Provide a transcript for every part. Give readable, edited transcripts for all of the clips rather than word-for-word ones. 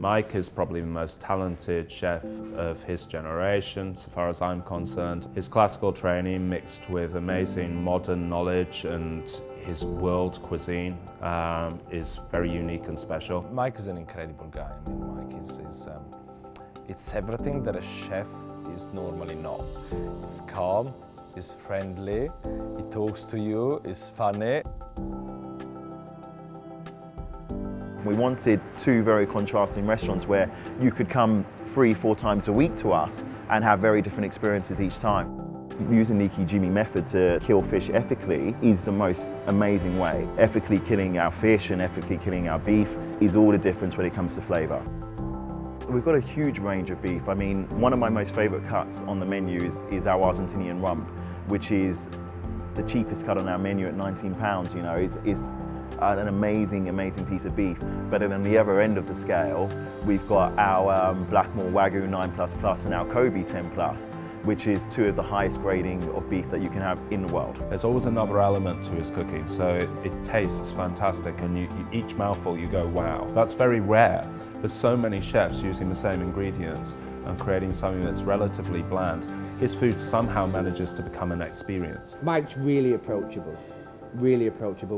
Mike is probably the most talented chef of his generation, so far as I'm concerned. His classical training mixed with amazing modern knowledge and his world cuisine is very unique and special. Mike is an incredible guy. I mean, Mike is it's everything that a chef is normally not. It's calm, he's friendly, he talks to you, he's funny. We wanted two very contrasting restaurants where you could come 3-4 times a week to us and have very different experiences each time. Using the Ikijimi method to kill fish ethically is the most amazing way. Ethically killing our fish and ethically killing our beef is all the difference when it comes to flavour. We've got a huge range of beef. I mean, one of my most favourite cuts on the menu is our Argentinian rump, which is the cheapest cut on our menu at £19. You know, it's an amazing, amazing piece of beef. But then on the other end of the scale, we've got our Blackmore Wagyu 9++ and our Kobe 10+, which is two of the highest grading of beef that you can have in the world. There's always another element to his cooking, so it tastes fantastic, and each mouthful you go, wow. That's very rare. There's so many chefs using the same ingredients and creating something that's relatively bland. His food somehow manages to become an experience. Mike's really approachable,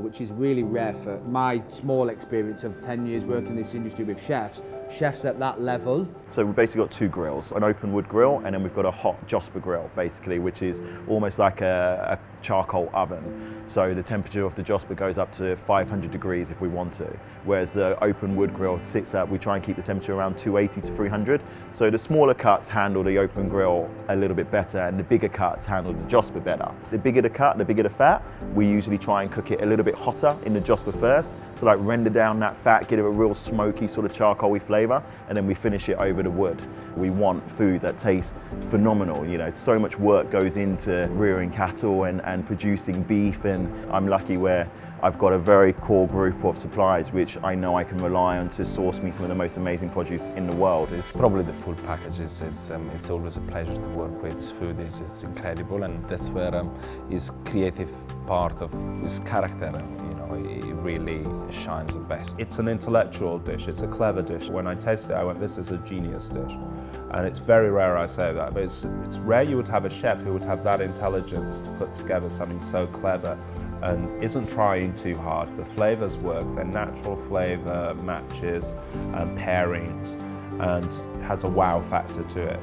which is really rare for my small experience of 10 years working in this industry with chefs at that level. So we've basically got two grills, an open wood grill, and then we've got a hot Josper grill, basically, which is almost like a charcoal oven. So the temperature of the Josper goes up to 500 degrees if we want to, whereas the open wood grill sits at, we try and keep the temperature around 280 to 300. So the smaller cuts handle the open grill a little bit better, and the bigger cuts handle the Josper better. The bigger the cut, the bigger the fat, we usually try and cook it a little bit hotter in the Josper first, to like render down that fat, give it a real smoky sort of charcoal-y flavour, and then we finish it over the wood. We want food that tastes phenomenal. You know, so much work goes into rearing cattle and producing beef, and I'm lucky where I've got a very core group of suppliers which I know I can rely on to source me some of the most amazing produce in the world. It's probably the full package. It's always a pleasure to work with. His food is incredible, and that's where his creative part of his character, you know, it really shines the best. It's an intellectual dish, it's a clever dish. When I tasted it, I went, this is a genius dish. And it's very rare I say that, but it's rare you would have a chef who would have that intelligence to put together something so clever and isn't trying too hard. The flavours work, they're natural flavour matches and pairings, and has a wow factor to it.